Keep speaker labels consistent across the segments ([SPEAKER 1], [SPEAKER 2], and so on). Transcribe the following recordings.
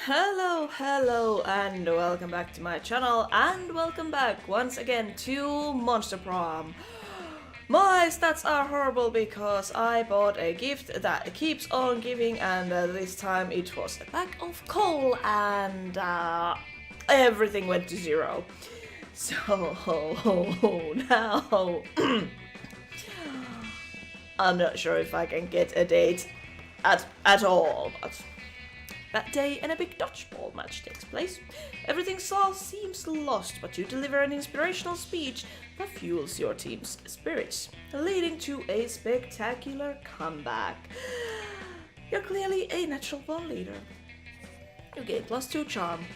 [SPEAKER 1] Hello, and welcome back to my channel, and welcome back once again to Monster Prom. My stats are horrible because I bought a gift that keeps on giving, and this time it was a bag of coal, and everything went to zero. So now I'm not sure if I can get a date at all, but that day, and a big dodgeball match takes place. Everything seems lost, but you deliver an inspirational speech that fuels your team's spirits, leading to a spectacular comeback. You're clearly a natural born leader. You gain +2 charm.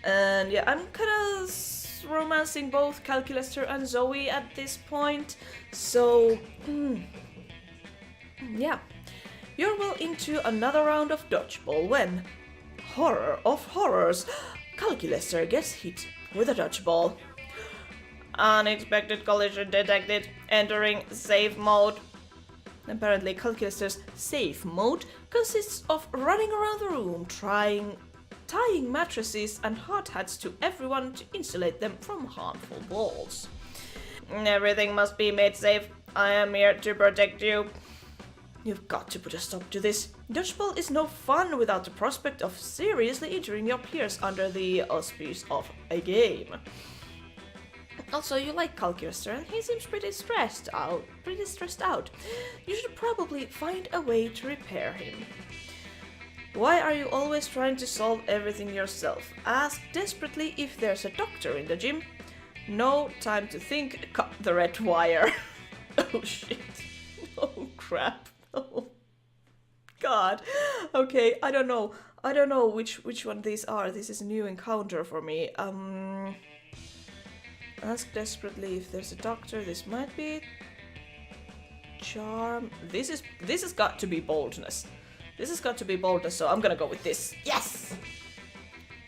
[SPEAKER 1] And yeah, I'm kinda romancing both Calculester and Zoe at this point, so yeah. You're well into another round of dodgeball when, horror of horrors, Calculester gets hit with a dodgeball. Unexpected collision detected, entering safe mode. Apparently, Calculester's safe mode consists of running around the room, tying mattresses and hard hats to everyone to insulate them from harmful balls. Everything must be made safe. I am here to protect you. You've got to put a stop to this. Dodgeball is no fun without the prospect of seriously injuring your peers under the auspice of a game. Also, you like Calculester and he seems pretty stressed out. You should probably find a way to repair him. Why are you always trying to solve everything yourself? Ask desperately if there's a doctor in the gym. No time to think, cut the red wire. Oh shit. Oh crap. Oh god. Okay, I don't know which one these are. This is a new encounter for me. Ask desperately if there's a doctor. This might be charm. This has got to be boldness. So I'm gonna go with this. Yes!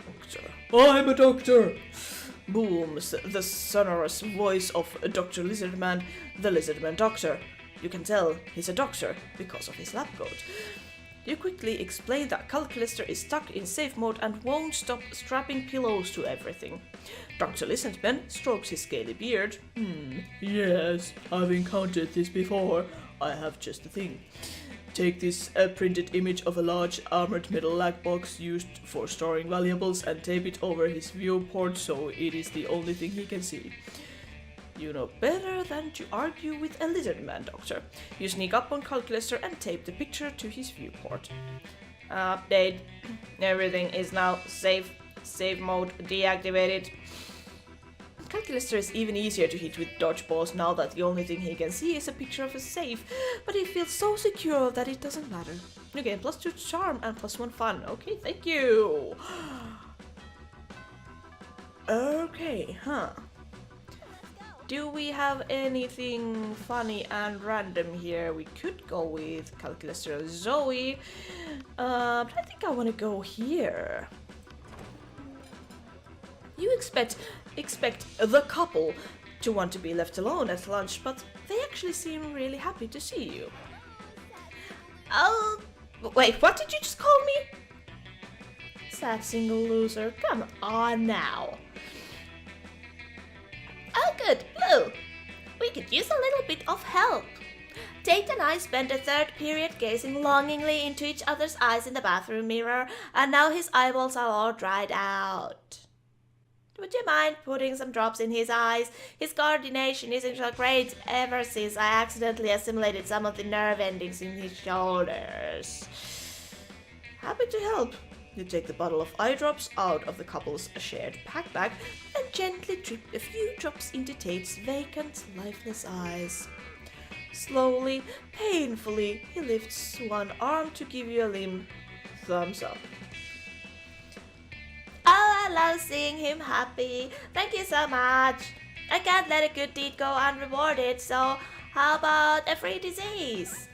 [SPEAKER 1] Doctor. I'm a doctor! Booms the sonorous voice of Dr. Lizardman, the Lizardman Doctor. You can tell he's a doctor because of his lab coat. You quickly explain that Calculester is stuck in safe mode and won't stop strapping pillows to everything. Dr. Lizardman strokes his scaly beard. Yes, I've encountered this before. I have just the thing. Take this printed image of a large armored metal lag box used for storing valuables and tape it over his viewport so it is the only thing he can see. You know better than to argue with a Lizardman Doctor. You sneak up on Calculester and tape the picture to his viewport. Update. Everything is now safe. Save mode deactivated. Calculester is even easier to hit with dodgeballs now that the only thing he can see is a picture of a safe, but he feels so secure that it doesn't matter. You gain +2 charm and +1 fun. Okay, thank you. Okay, Do we have anything funny and random here? We could go with Calculester and Zoe, but I think I want to go here. You expect the couple to want to be left alone at lunch, but they actually seem really happy to see you. Oh, wait, what did you just call me? Sad single loser, come on now. Oh good, Blue! We could use a little bit of help. Tate and I spent a third period gazing longingly into each other's eyes in the bathroom mirror, and now his eyeballs are all dried out. Would you mind putting some drops in his eyes? His coordination isn't so great ever since I accidentally assimilated some of the nerve endings in his shoulders. Happy to help. You take the bottle of eye drops out of the couple's shared pack bag and gently drip a few drops into Tate's vacant, lifeless eyes. Slowly, painfully, he lifts one arm to give you a limb thumbs up. Oh, I love seeing him happy. Thank you so much. I can't let a good deed go unrewarded, so how about a free disease?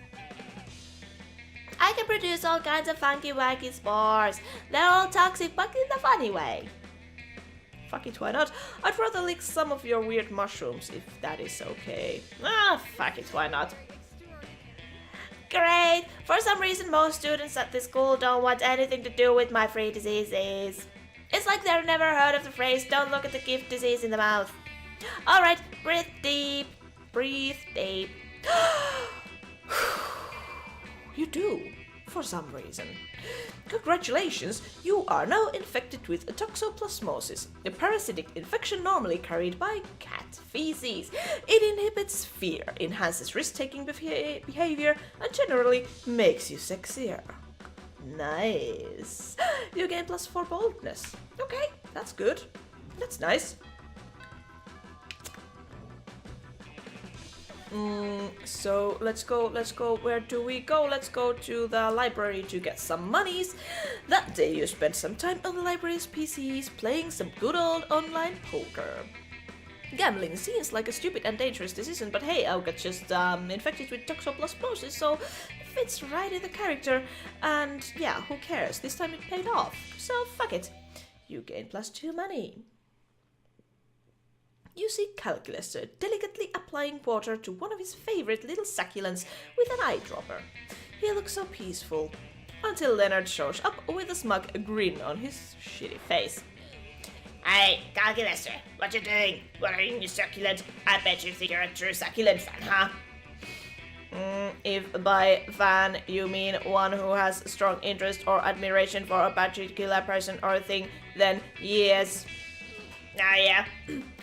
[SPEAKER 1] I can produce all kinds of funky wacky spores. They're all toxic but in the funny way. Fuck it, why not? I'd rather lick some of your weird mushrooms if that is okay. Fuck it, why not? Great! For some reason, most students at this school don't want anything to do with my free diseases. It's like they've never heard of the phrase, don't look at the gift disease in the mouth. Alright, breathe deep. Breathe deep. You do, for some reason. Congratulations, you are now infected with toxoplasmosis, a parasitic infection normally carried by cat feces. It inhibits fear, enhances risk-taking behavior, and generally makes you sexier. Nice. You gain +4 boldness. Okay, that's good. That's nice. So let's go, where do we go? Let's go to the library to get some monies. That day you spent some time on the library's PCs playing some good old online poker. Gambling seems like a stupid and dangerous decision, but hey, I got just infected with toxoplasmosis, so it fits right in the character, and yeah, who cares? This time it paid off, so fuck it. You gain +2 money. You see Calculester delicately applying water to one of his favorite little succulents with an eyedropper. He looks so peaceful, until Leonard shows up with a smug grin on his shitty face.
[SPEAKER 2] Hey, Calculester, what you doing? Watering your succulent? I bet you think you're a true succulent fan, huh?
[SPEAKER 1] If by fan you mean one who has strong interest or admiration for a particular person or thing, then yes.
[SPEAKER 2] Ah, yeah.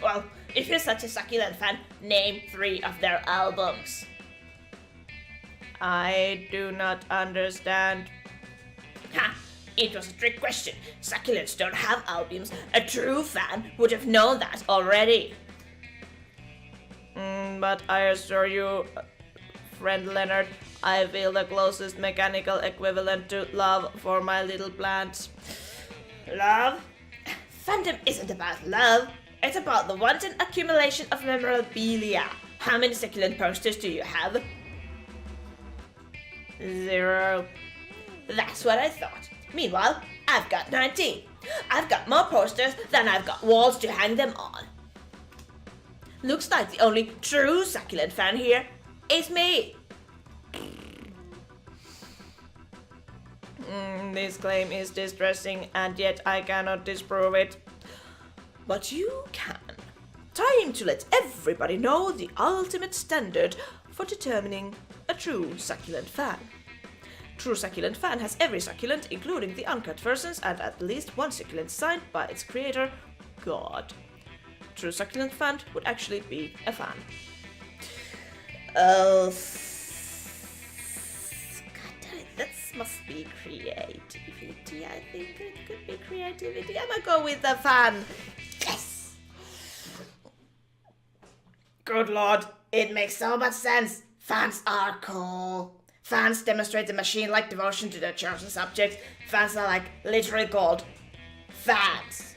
[SPEAKER 2] Well, if you're such a succulent fan, name 3 of their albums.
[SPEAKER 1] I do not understand.
[SPEAKER 2] Ha! It was a trick question. Succulents don't have albums. A true fan would have known that already.
[SPEAKER 1] But I assure you, friend Leonard, I feel the closest mechanical equivalent to love for my little plants.
[SPEAKER 2] Love? Fandom isn't about love. It's about the wanton accumulation of memorabilia. How many succulent posters do you have?
[SPEAKER 1] 0.
[SPEAKER 2] That's what I thought. Meanwhile, I've got 19. I've got more posters than I've got walls to hang them on. Looks like the only true succulent fan here is me.
[SPEAKER 1] This claim is distressing, and yet I cannot disprove it.
[SPEAKER 2] But you can. Time to let everybody know the ultimate standard for determining a true succulent fan. True succulent fan has every succulent, including the uncut versions, and at least one succulent signed by its creator, God. True succulent fan would actually be a fan.
[SPEAKER 1] Oh, God, that must be creativity. I think it could be creativity. I'm gonna go with the fan. Yes!
[SPEAKER 2] Good lord, it makes so much sense. Fans are cool. Fans demonstrate a machine-like devotion to their chosen subject. Fans are like literally called fans.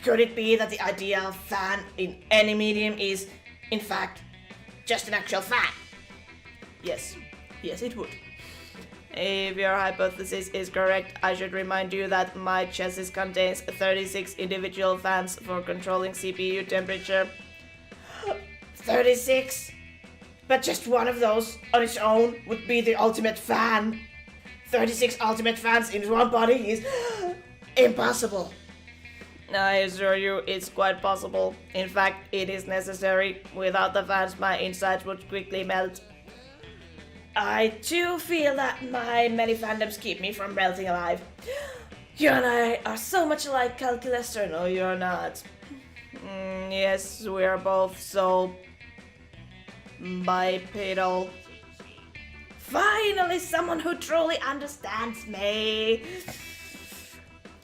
[SPEAKER 2] Could it be that the idea of fan in any medium is, in fact, just an actual fan?
[SPEAKER 1] Yes. Yes, it would. If your hypothesis is correct, I should remind you that my chassis contains 36 individual fans for controlling CPU temperature.
[SPEAKER 2] 36? But just one of those on its own would be the ultimate fan. 36 ultimate fans in one body is impossible.
[SPEAKER 1] I assure you it's quite possible. In fact, it is necessary. Without the fans, my insides would quickly melt.
[SPEAKER 2] I do feel that my many fandoms keep me from melting alive. You and I are so much alike, Calculester.
[SPEAKER 1] No, you're not. Yes, we are both so bipedal.
[SPEAKER 2] Finally, someone who truly understands me.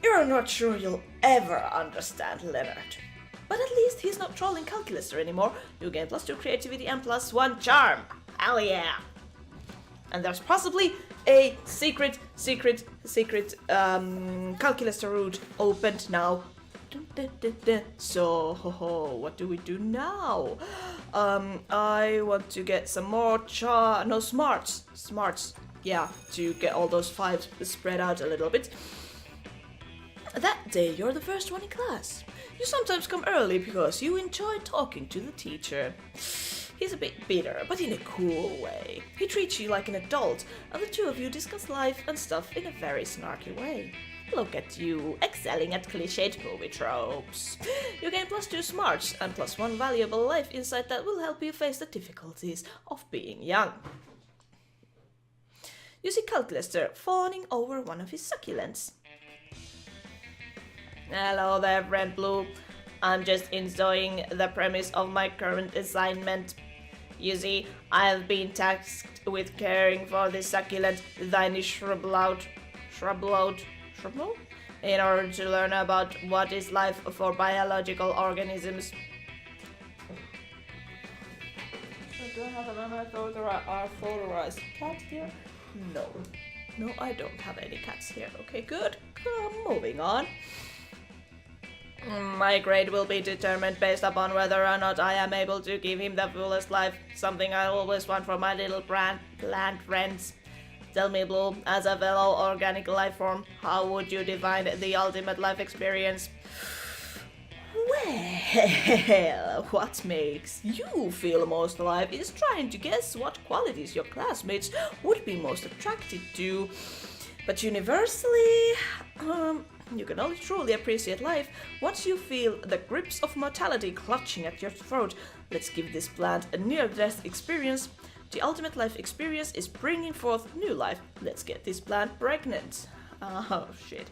[SPEAKER 2] You're not sure you'll ever understand Leonard.
[SPEAKER 1] But at least he's not trolling Calculester anymore. You gain +2 creativity and +1 charm.
[SPEAKER 2] Hell yeah.
[SPEAKER 1] And there's possibly a secret Calculester route opened now. So, what do we do now? I want to get some more smarts. Yeah, to get all those 5 spread out a little bit. That day, you're the first one in class. You sometimes come early because you enjoy talking to the teacher.
[SPEAKER 2] He's a bit bitter, but in a cool way. He treats you like an adult, and the two of you discuss life and stuff in a very snarky way. Look at you, excelling at cliched movie tropes. You gain +2 smarts and +1 valuable life insight that will help you face the difficulties of being young. You see Calculester fawning over one of his succulents. Hello there, friend Blue. I'm just enjoying the premise of my current assignment. You see, I've been tasked with caring for this succulent tiny shrubload, in order to learn about what is life for biological organisms. So do I have an unauthorized cat here? No. No, I don't have any cats here. Okay, good. Moving on. My grade will be determined based upon whether or not I am able to give him the fullest life, something I always want for my little plant friends. Tell me, Blue, as a fellow organic life form, how would you define the ultimate life experience? Well, what makes you feel most alive is trying to guess what qualities your classmates would be most attracted to. But universally, you can only truly appreciate life once you feel the grips of mortality clutching at your throat. Let's give this plant a near-death experience. The ultimate life experience is bringing forth new life. Let's get this plant pregnant. Oh, shit.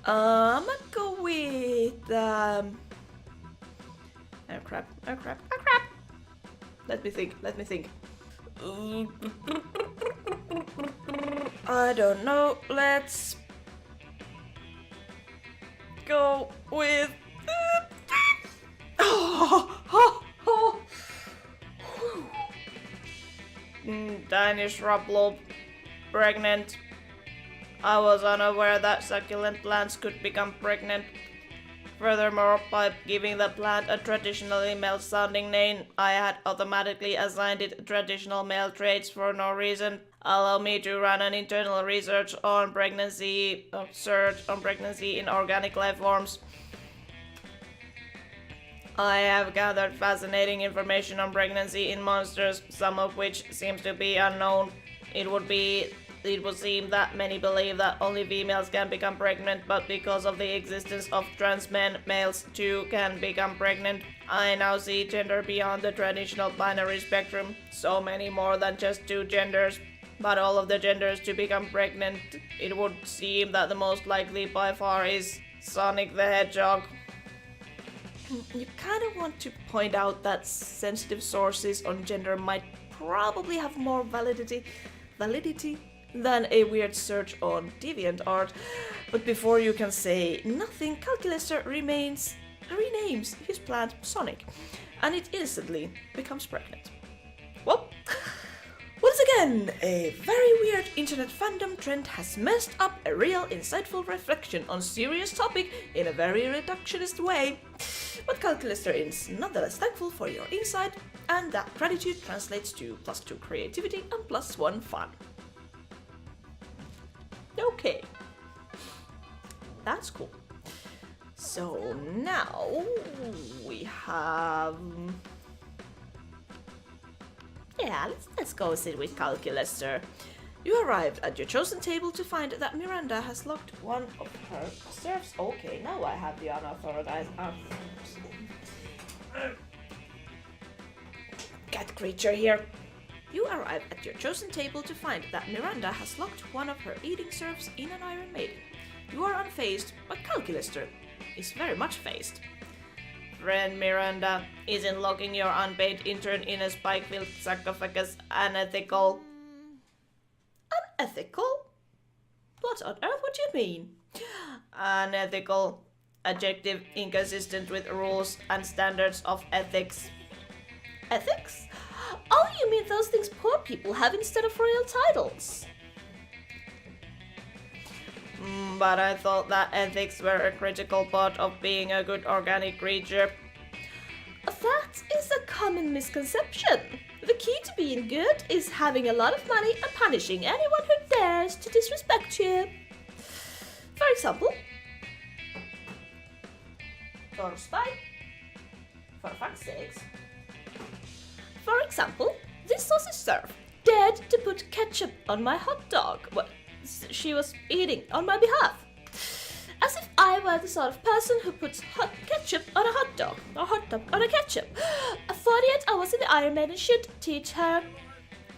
[SPEAKER 2] I'm gonna go with, oh crap. Let me think. I don't know. Let's go with. Tiny shrub lobe, pregnant. I was unaware that succulent plants could become pregnant. Furthermore, by giving the plant a traditionally male-sounding name, I had automatically assigned it traditional male traits for no reason. Allow me to run an internal research on pregnancy in organic life forms. I have gathered fascinating information on pregnancy in monsters, some of which seems to be unknown. It would seem that many believe that only females can become pregnant, but because of the existence of trans men, males too can become pregnant. I now see gender beyond the traditional binary spectrum, so many more than just 2 genders. But all of the genders to become pregnant, it would seem that the most likely by far is Sonic the Hedgehog. You kind of want to point out that sensitive sources on gender might probably have more validity than a weird search on DeviantArt, but before you can say nothing, Calculester renames his plant Sonic, and it instantly becomes pregnant. Well, once again, a very weird internet fandom trend has messed up a real insightful reflection on serious topic in a very reductionist way. But Calculester is nonetheless thankful for your insight, and that gratitude translates to +2 creativity and +1 fun. Okay. That's cool. So now we have... Yeah, let's go sit with Calculester. You arrived at your chosen table to find that Miranda has locked one of her serfs. Okay, now I have the unauthorized cat creature here. You arrive at your chosen table to find that Miranda has locked one of her eating serfs in an Iron Maiden. You are unfazed, but Calculester is very much fazed. Friend Miranda, isn't locking your unpaid intern in a spike-filled sarcophagus unethical? Unethical? What on earth would you mean? Unethical. Adjective inconsistent with rules and standards of ethics. Ethics? Oh, you mean those things poor people have instead of royal titles? But I thought that ethics were a critical part of being a good organic creature. That is a common misconception. The key to being good is having a lot of money and punishing anyone who dares to disrespect you. For example, Thorstein, For fuck's sakes.
[SPEAKER 1] For example, this sausage serve dared to put ketchup on my hot dog. Well, she was eating on my behalf. As if I were the sort of person who puts hot ketchup on a hot dog, or hot dog on a ketchup. 48 hours in the Iron Maiden should teach her.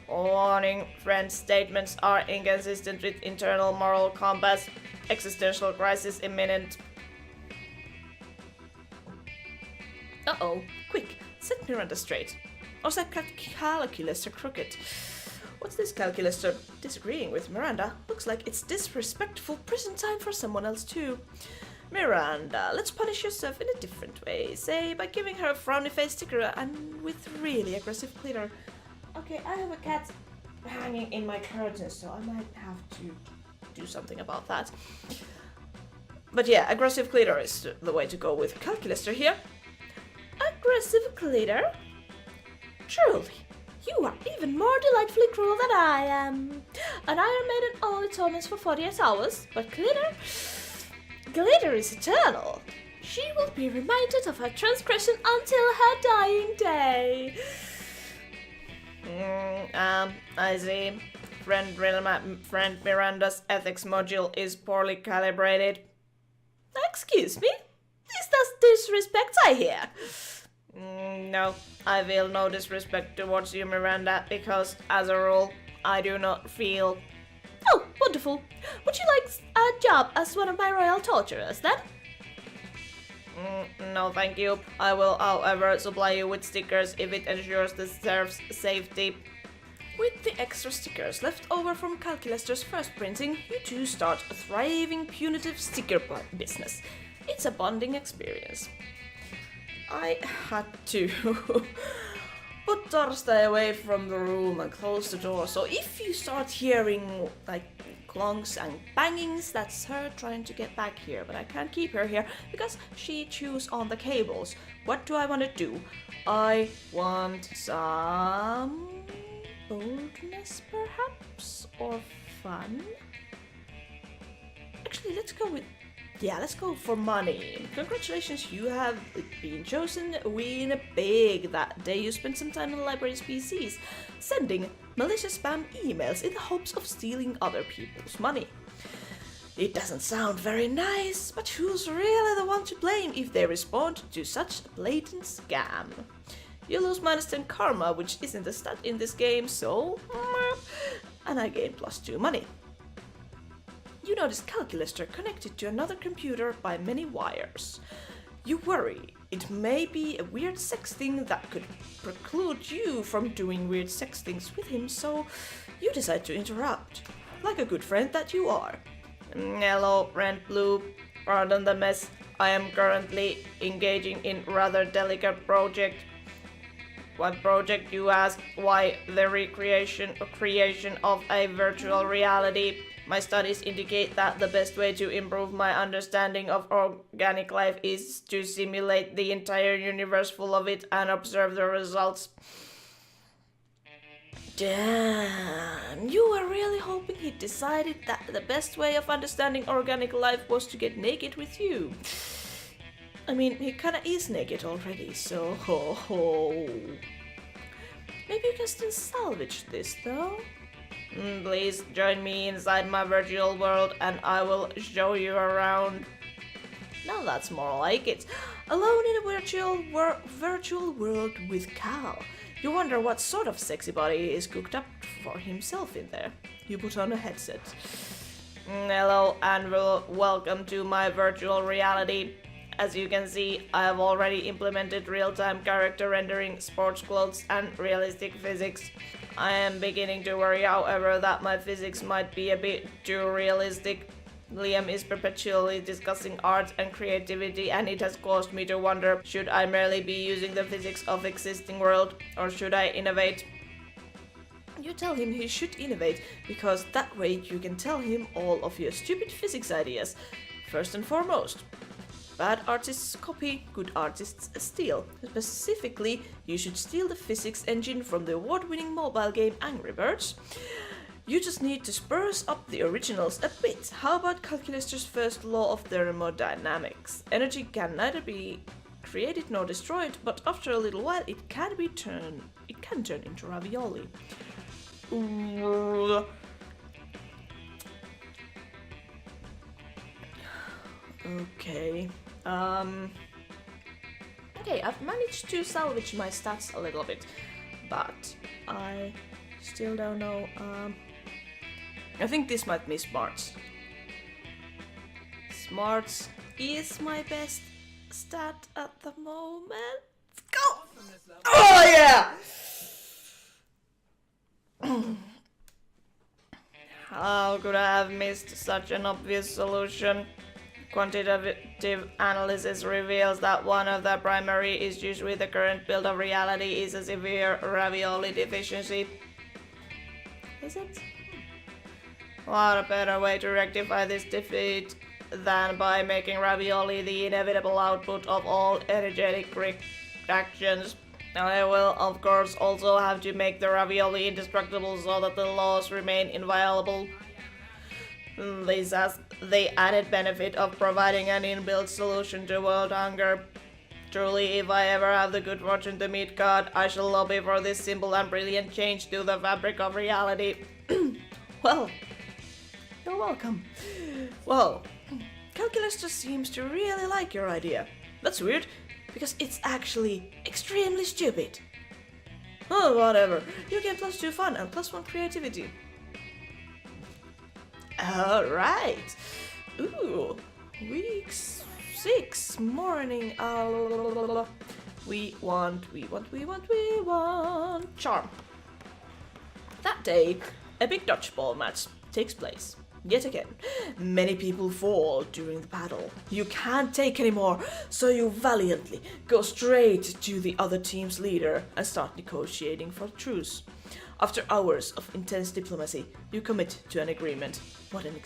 [SPEAKER 2] Warning, friend's statements are inconsistent with internal moral compass. Existential crisis imminent.
[SPEAKER 1] Uh-oh, quick, set Miranda straight. Or is that Calculester crooked?
[SPEAKER 2] What's this Calculester disagreeing with Miranda? Looks like it's disrespectful prison time for someone else too. Miranda, let's punish yourself in a different way. Say, by giving her a frowny face sticker and with really aggressive glitter. Okay, I have a cat hanging in my curtains, so I might have to do something about that. But yeah, aggressive glitter is the way to go with Calculester here.
[SPEAKER 1] Aggressive glitter? Truly, you are even more delightfully cruel than I am. An Iron Maiden only torments for 48 hours, but glitter is eternal. She will be reminded of her transgression until her dying day.
[SPEAKER 2] I see. Friend Miranda's ethics module is poorly calibrated.
[SPEAKER 1] Excuse me? Is that disrespect I hear?
[SPEAKER 2] No, I feel no disrespect towards you, Miranda, because, as a rule, I do not feel...
[SPEAKER 1] Oh, wonderful. Would you like a job as one of my royal torturers, then?
[SPEAKER 2] No, thank you. I will, however, supply you with stickers if it ensures the serf's safety.
[SPEAKER 1] With the extra stickers left over from Calculester's first printing, you two start a thriving punitive sticker business. It's a bonding experience.
[SPEAKER 2] I had to put Thursday away from the room and close the door, so if you start hearing like clonks and bangings, that's her trying to get back here, but I can't keep her here because she chews on the cables. What do I want to do? I want some boldness, perhaps, or fun? Actually, let's go for money. Congratulations, you have been chosen. Win big that day. You spent some time in the library's PCs, sending malicious spam emails in the hopes of stealing other people's money. It doesn't sound very nice, but who's really the one to blame if they respond to such a blatant scam? You lose -10 karma, which isn't a stat in this game, so... and I gain +2 money. You notice Calculester connected to another computer by many wires. You worry it may be a weird sex thing that could preclude you from doing weird sex things with him, so you decide to interrupt, like a good friend that you are. Hello, friend Blue. Pardon the mess. I am currently engaging in rather delicate project. What project, you ask? Why, the creation of a virtual reality. My studies indicate that the best way to improve my understanding of organic life is to simulate the entire universe full of it and observe the results. Damn, you were really hoping he decided that the best way of understanding organic life was to get naked with you. I mean, he kinda is naked already, so maybe you can still salvage this, though? Please join me inside my virtual world and I will show you around. Now that's more like it. Alone in a virtual world with Cal. You wonder what sort of sexy body is cooked up for himself in there. You put on a headset. Hello and welcome to my virtual reality. As you can see, I have already implemented real-time character rendering, sports clothes, and realistic physics. I am beginning to worry, however, that my physics might be a bit too realistic. Liam is perpetually discussing art and creativity, and it has caused me to wonder, should I merely be using the physics of existing world, or should I innovate? You tell him he should innovate, because that way you can tell him all of your stupid physics ideas. First and foremost, bad artists copy, good artists steal. Specifically, you should steal the physics engine from the award-winning mobile game Angry Birds. You just need to spruce up the originals a bit. How about Calculester's first law of thermodynamics? Energy can neither be created nor destroyed, but after a little while it can turn into ravioli. Ooh. Okay. Okay, I've managed to salvage my stats a little bit, but I still don't know. I think this might be smarts. Smarts is my best stat at the moment. Go! Oh yeah! How could I have missed such an obvious solution? Quantitative analysis reveals that one of the primary issues with the current build of reality is a severe ravioli deficiency. Is it? What a better way to rectify this defeat than by making ravioli the inevitable output of all energetic reactions. I will, of course, also have to make the ravioli indestructible so that the laws remain inviolable. This has the added benefit of providing an inbuilt solution to world hunger. Truly, if I ever have the good fortune to meet God, I shall lobby for this simple and brilliant change to the fabric of reality. Well, you're welcome. Well, Calculester seems to really like your idea. That's weird, because it's actually extremely stupid. Oh, whatever. You get +2 fun and +1 creativity. Alright. Ooh. Week 6 morning. We want charm. That day, a big dodgeball match takes place. Yet again, many people fall during the battle. You can't take anymore, so you valiantly go straight to the other team's leader and start negotiating for truce. After hours of intense diplomacy, you commit to an agreement. What an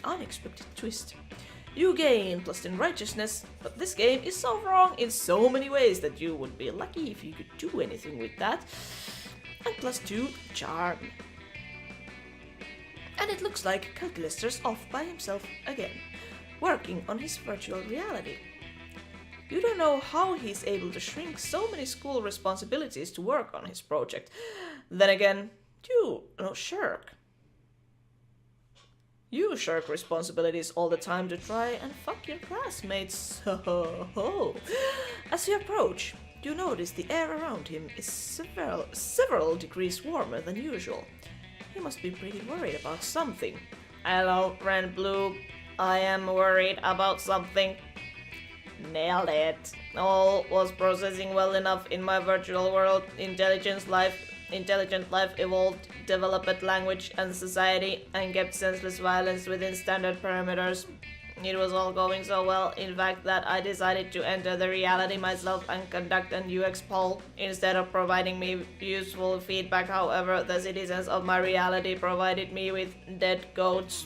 [SPEAKER 2] unexpected twist. You gain +10 righteousness, but this game is so wrong in so many ways that you would be lucky if you could do anything with that. And +2 charm. And it looks like Calculester's off by himself again, working on his virtual reality. You don't know how he's able to shrink so many school responsibilities to work on his project. Then again, you shirk. You shirk responsibilities all the time to try and fuck your classmates. As you approach, you notice the air around him is several degrees warmer than usual. He must be pretty worried about something. Hello, friend Blue. I am worried about something. Nailed it. All was processing well enough in my virtual world. Intelligent life evolved, developed language and society, and kept senseless violence within standard parameters. It was all going so well, in fact, that I decided to enter the reality myself and conduct an UX poll. Instead of providing me useful feedback, however, the citizens of my reality provided me with dead goats.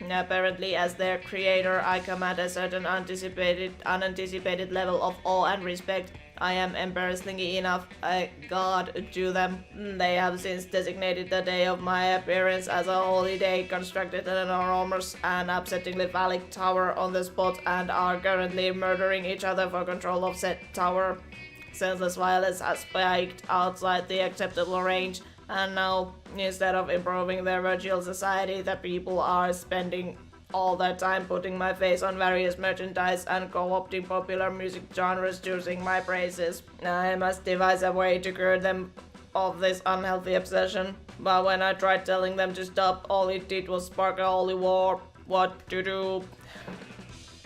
[SPEAKER 2] Apparently, as their creator, I command a certain unanticipated level of awe and respect. I am embarrassingly enough a god to them. They have since designated the day of my appearance as a holy day, constructed an enormous and upsettingly phallic tower on the spot, and are currently murdering each other for control of said tower. Senseless violence has spiked outside the acceptable range, and now, instead of improving their virtual society, the people are spending all their time putting my face on various merchandise and co-opting popular music genres to sing my praises. I must devise a way to cure them of this unhealthy obsession. But when I tried telling them to stop, all it did was spark a holy war. What to do?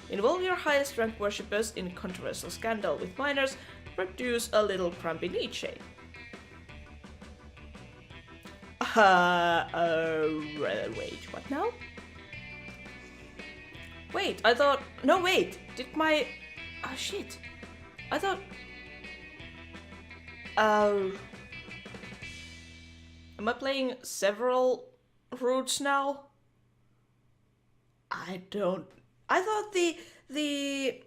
[SPEAKER 2] Involve your highest ranked worshippers in controversial scandal with minors. Produce a little crumpy Nietzsche. Wait, what now? Wait, I thought... No, wait! Did my... Oh, shit. I thought... Am I playing several routes now? I don't... I thought the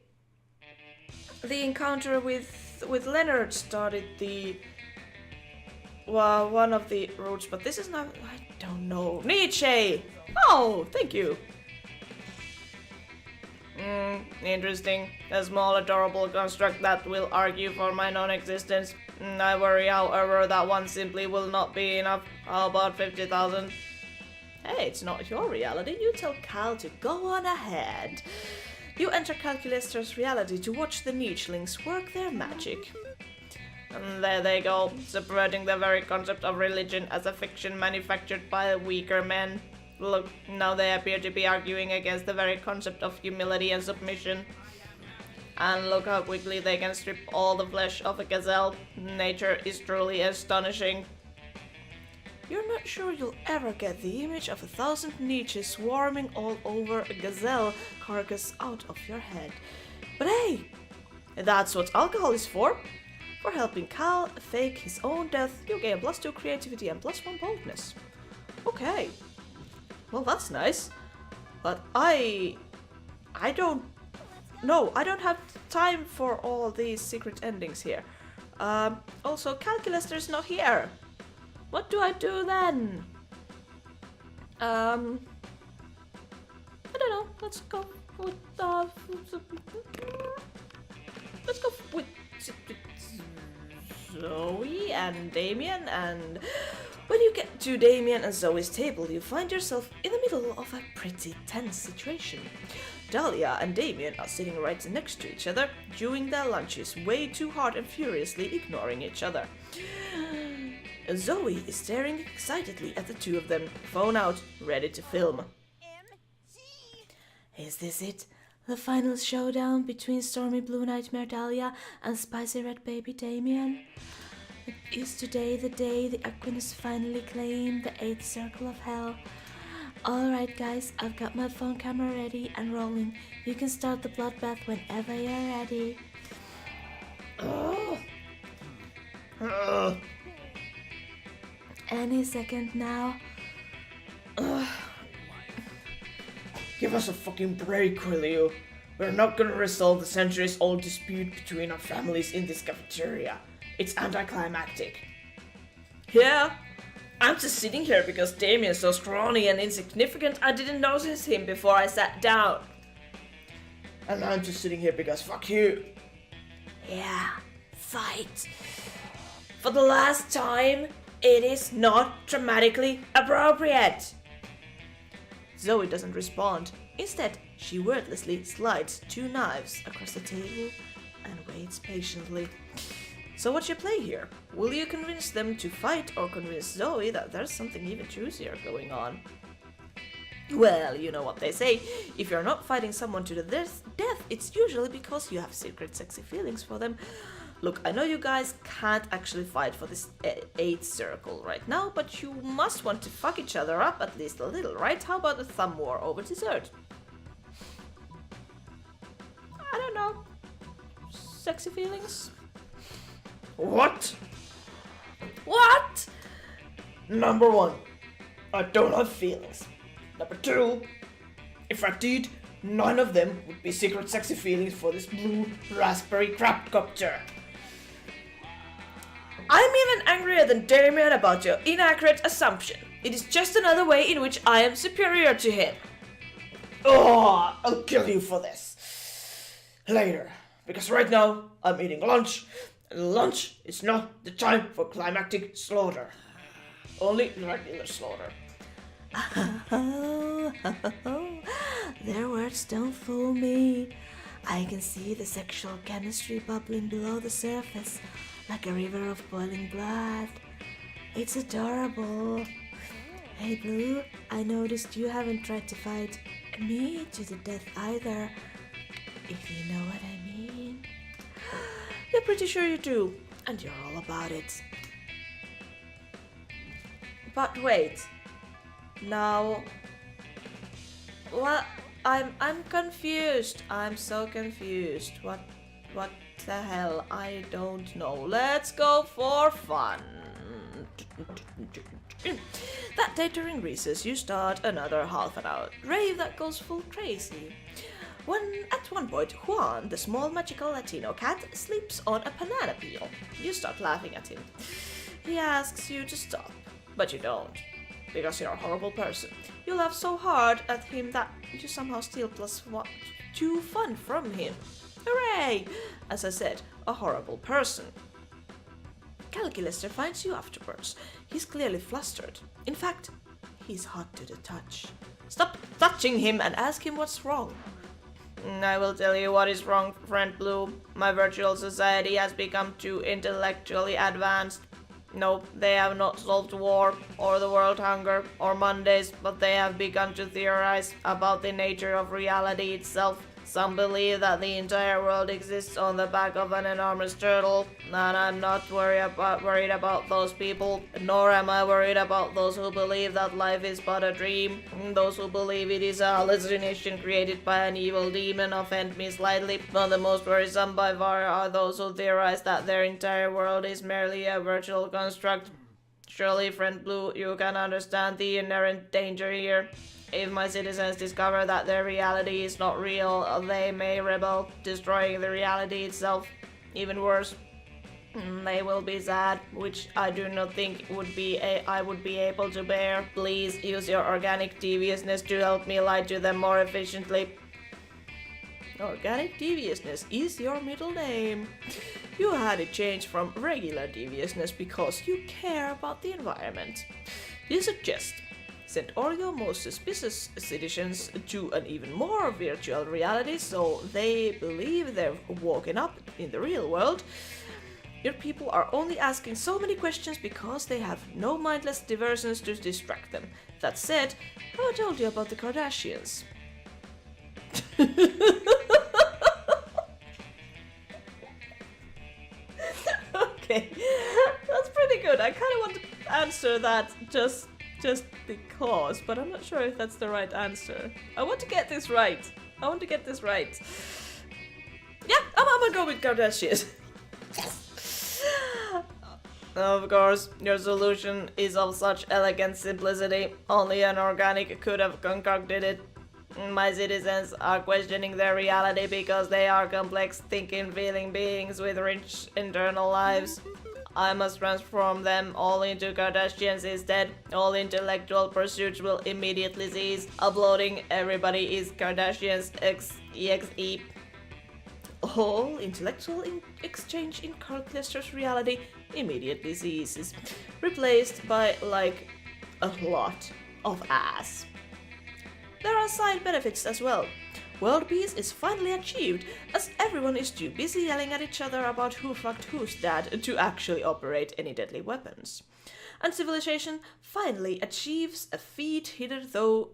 [SPEAKER 2] encounter with Leonard started the... Well, one of the routes, but this is not... I don't know. Nietzsche! Oh, thank you.
[SPEAKER 1] Interesting. A small adorable construct that will argue for my non-existence. I worry, however, that one simply will not be enough. How about 50,000?
[SPEAKER 2] Hey, it's not your reality. You tell Cal to go on ahead. You enter Calculester's reality to watch the nichelings work their magic.
[SPEAKER 1] And there they go, subverting the very concept of religion as a fiction manufactured by weaker men. Look, now they appear to be arguing against the very concept of humility and submission. And look how quickly they can strip all the flesh off a gazelle. Nature is truly astonishing.
[SPEAKER 2] You're not sure you'll ever get the image of 1,000 niches swarming all over a gazelle carcass out of your head. But hey, that's what alcohol is for. For helping Cal fake his own death, you gain +2 creativity and +1 boldness. Okay. Well, that's nice. But I don't have time for all these secret endings here. Also, Calculester's not here. What do I do then? I don't know. Let's go with Zoe and Damien, and when you get to Damien and Zoe's table, you find yourself in the middle of a pretty tense situation. Dahlia and Damien are sitting right next to each other, chewing their lunches way too hard and furiously ignoring each other. Zoe is staring excitedly at the two of them, phone out, ready to film. Is this it? The final showdown between Stormy Blue Nightmare Dahlia and Spicy Red Baby Damien? Is today the day the Aquinas finally claim the 8th circle of hell? Alright guys, I've got my phone camera ready and rolling. You can start the bloodbath whenever you're ready. Any second now.
[SPEAKER 1] Give us a fucking break, will you? We're not gonna resolve the centuries-old dispute between our families in this cafeteria. It's anticlimactic.
[SPEAKER 2] Yeah, I'm just sitting here because Damien's so scrawny and insignificant I didn't notice him before I sat down.
[SPEAKER 1] And I'm just sitting here because fuck you.
[SPEAKER 2] Yeah, fight. For the last time, it is not dramatically appropriate. Zoe doesn't respond. Instead, she wordlessly slides 2 knives across the table and waits patiently. So what's your play here? Will you convince them to fight or convince Zoe that there's something even juicier going on? Well, you know what they say. If you're not fighting someone to the death, it's usually because you have secret sexy feelings for them. Look, I know you guys can't actually fight for this 8th circle right now, but you must want to fuck each other up at least a little, right? How about a thumb war over dessert? I don't know. Sexy feelings?
[SPEAKER 1] What?
[SPEAKER 2] What?
[SPEAKER 1] Number 1, I don't have feelings. Number 2, if I did, none of them would be secret sexy feelings for this blue raspberry crapcopter.
[SPEAKER 2] I'm even angrier than Damien about your inaccurate assumption. It is just another way in which I am superior to him.
[SPEAKER 1] Oh, I'll kill you for this. Later, because right now I'm eating lunch, and lunch is not the time for climactic slaughter. Only regular slaughter.
[SPEAKER 2] Their words don't fool me. I can see the sexual chemistry bubbling below the surface, like a river of boiling blood. It's adorable. Hey Blue, I noticed you haven't tried to fight me to the death either, if you know what I mean. You're pretty sure you do, and you're all about it. But wait. Now, what? I'm confused. I'm so confused. What the hell? I don't know. Let's go for fun. That day during recess, you start another half an hour rave that goes full crazy. At one point, Juan, the small magical Latino cat, sleeps on a banana peel. You start laughing at him. He asks you to stop, but you don't. because you're a horrible person. You laugh so hard at him that you somehow steal +2 fun from him. Hooray! As I said, a horrible person. Calculester finds you afterwards. He's clearly flustered. In fact, he's hot to the touch. Stop touching him and ask him what's wrong. I will tell you what is wrong, friend Blue. My virtual society has become too intellectually advanced. No, they have not solved war, or the world hunger, or Mondays, but they have begun to theorize about the nature of reality itself. Some believe that the entire world exists on the back of an enormous turtle, and I'm not worried about those people, nor am I worried about those who believe that life is but a dream. Those who believe it is a hallucination created by an evil demon offend me slightly, but the most worrisome by far are those who theorize that their entire world is merely a virtual construct. Surely, friend Blue, you can understand the inherent danger here. If my citizens discover that their reality is not real, they may rebel, destroying the reality itself. Even worse, they will be sad, which I do not think I would be able to bear. Please use your organic deviousness to help me lie to them more efficiently. Organic deviousness is your middle name. You had it changed from regular deviousness because you care about the environment. You suggest send all your most suspicious citizens to an even more virtual reality so they believe they've woken up in the real world. Your people are only asking so many questions because they have no mindless diversions to distract them. That said, I told you about the Kardashians. Okay, that's pretty good. I kind of want to answer that just because, but I'm not sure if that's the right answer. I want to get this right. Yeah, I'm gonna go with Kardashians. Yes! Of course, your solution is of such elegant simplicity. Only an organic could have concocted it. My citizens are questioning their reality because they are complex, thinking, feeling beings with rich internal lives. I must transform them all into Kardashians instead. All intellectual pursuits will immediately cease. Uploading everybody is Kardashians exe. All intellectual exchange in Calculester's reality immediately ceases. Replaced by, like, a lot of ass. There are side benefits as well. World peace is finally achieved, as everyone is too busy yelling at each other about who fucked whose dad to actually operate any deadly weapons. And civilization finally achieves a feat hitherto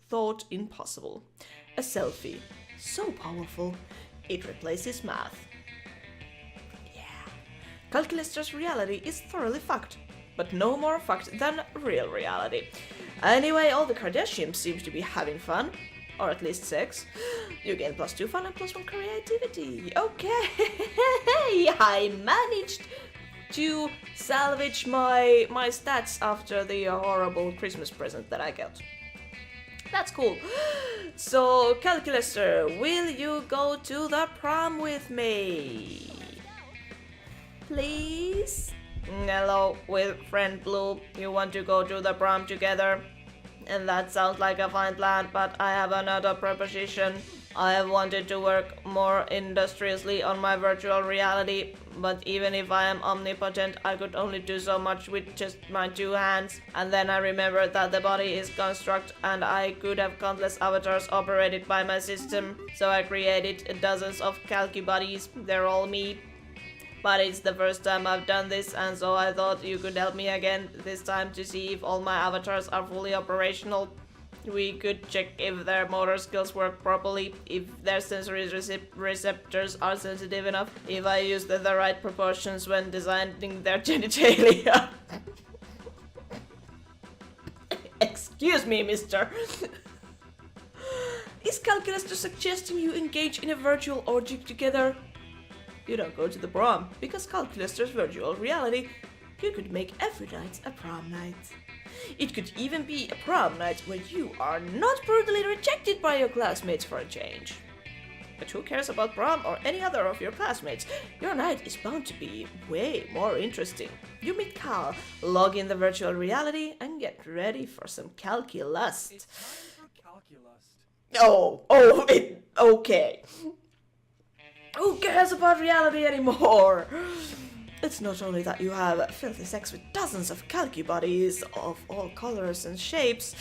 [SPEAKER 2] thought impossible. A selfie. So powerful, it replaces math. Yeah. Calculester's reality is thoroughly fucked, but no more fucked than real reality. Anyway, all the Kardashians seem to be having fun. Or at least sex. You gain +2 fun and +1 creativity. Okay, I managed to salvage my stats after the horrible Christmas present that I got. That's cool. So, Calculester, will you go to the prom with me? Please? Hello, with friend Blue. You want to go to the prom together? And that sounds like a fine plan, but I have another proposition. I have wanted to work more industriously on my virtual reality, but even if I am omnipotent, I could only do so much with just my 2 hands. And then I remembered that the body is construct and I could have countless avatars operated by my system. So I created dozens of calcubuddies. They're all me. But it's the first time I've done this, and so I thought you could help me again this time to see if all my avatars are fully operational. We could check if their motor skills work properly, if their sensory receptors are sensitive enough, if I use the right proportions when designing their genitalia. Excuse me, mister. Is Calculester suggesting you engage in a virtual orgy together? You don't go to the prom, because Calculester's virtual reality, you could make every night a prom night. It could even be a prom night where you are not brutally rejected by your classmates for a change. But who cares about prom or any other of your classmates? Your night is bound to be way more interesting. You meet Cal, log in the virtual reality, and get ready for some calculust.
[SPEAKER 3] It's time for calculust.
[SPEAKER 2] Okay. Who cares about reality anymore? It's not only that you have filthy sex with dozens of calcubodies of all colors and shapes.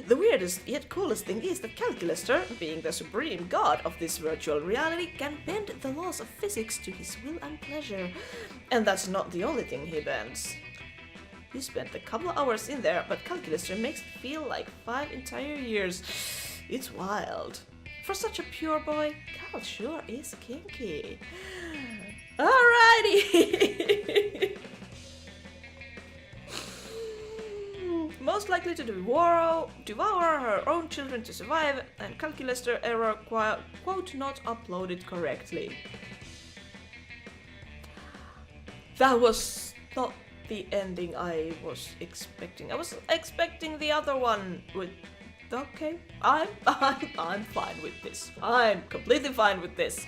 [SPEAKER 2] The weirdest yet coolest thing is that Calculester, being the supreme god of this virtual reality, can bend the laws of physics to his will and pleasure. And that's not the only thing he bends. You spent a couple of hours in there, but Calculester makes it feel like 5 entire years. It's wild. For such a pure boy, Cal sure is kinky. Alrighty! Most likely to devour her own children to survive, and Calculester error quote not uploaded correctly. That was not the ending I was expecting. I was expecting the other one with... Okay, I'm fine with this. I'm completely fine with this.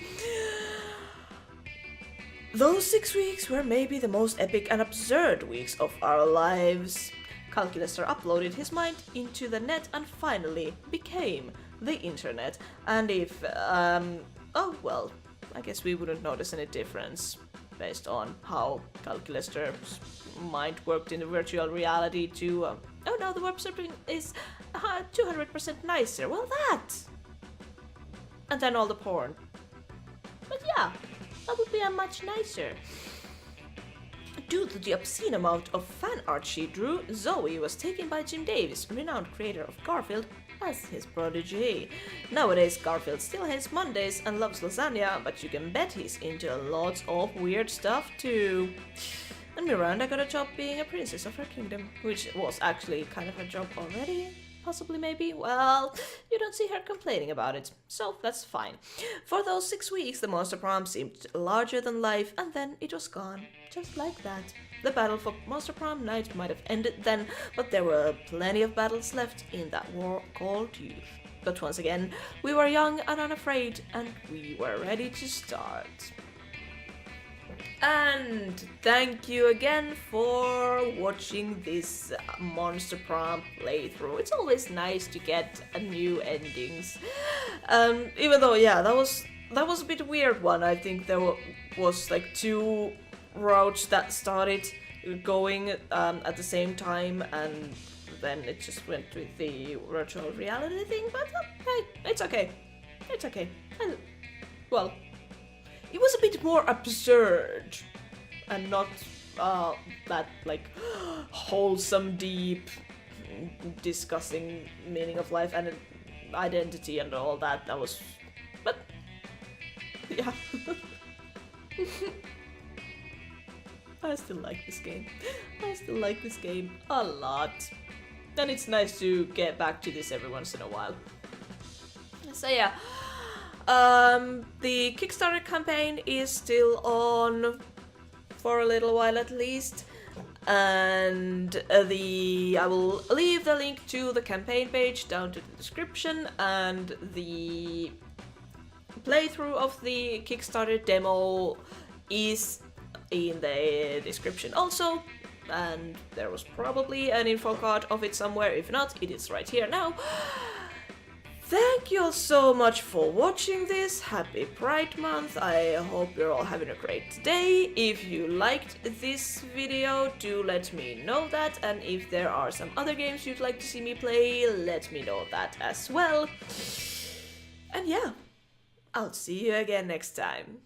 [SPEAKER 2] Those 6 weeks were maybe the most epic and absurd weeks of our lives. Calculester uploaded his mind into the net and finally became the internet. And if, oh well, I guess we wouldn't notice any difference based on how Calculester's mind worked in the virtual reality to, oh no, the web surfing is 200% nicer. Well, that! And then all the porn. But yeah. That would be a much nicer. Due to the obscene amount of fan art she drew, Zoe was taken by Jim Davis, renowned creator of Garfield, as his protege. Nowadays, Garfield still hates Mondays and loves lasagna, but you can bet he's into lots of weird stuff too. And Miranda got a job being a princess of her kingdom, which was actually kind of her job already. Possibly, maybe. Well, you don't see her complaining about it, so that's fine. For those 6 weeks, the Monster Prom seemed larger than life, and then it was gone, just like that. The battle for Monster Prom night might have ended then, but there were plenty of battles left in that war called youth. But once again, we were young and unafraid, and we were ready to start. And thank you again for watching this Monster Prom playthrough. It's always nice to get new endings. Even though, yeah, that was a bit weird one. I think there was like 2 routes that started going at the same time, and then it just went with the virtual reality thing. But hey, it's okay. It's okay. Well, it was a bit more absurd and not that like wholesome, deep, discussing meaning of life and identity and all that. That was, but yeah. I still like this game. I still like this game a lot. And it's nice to get back to this every once in a while. So yeah. The Kickstarter campaign is still on for a little while at least, and I will leave the link to the campaign page down to the description, and the playthrough of the Kickstarter demo is in the description also, and there was probably an info card of it somewhere. If not, it is right here now. Thank you all so much for watching this. Happy Pride Month. I hope you're all having a great day. If you liked this video, do let me know that. And if there are some other games you'd like to see me play, let me know that as well. And yeah, I'll see you again next time.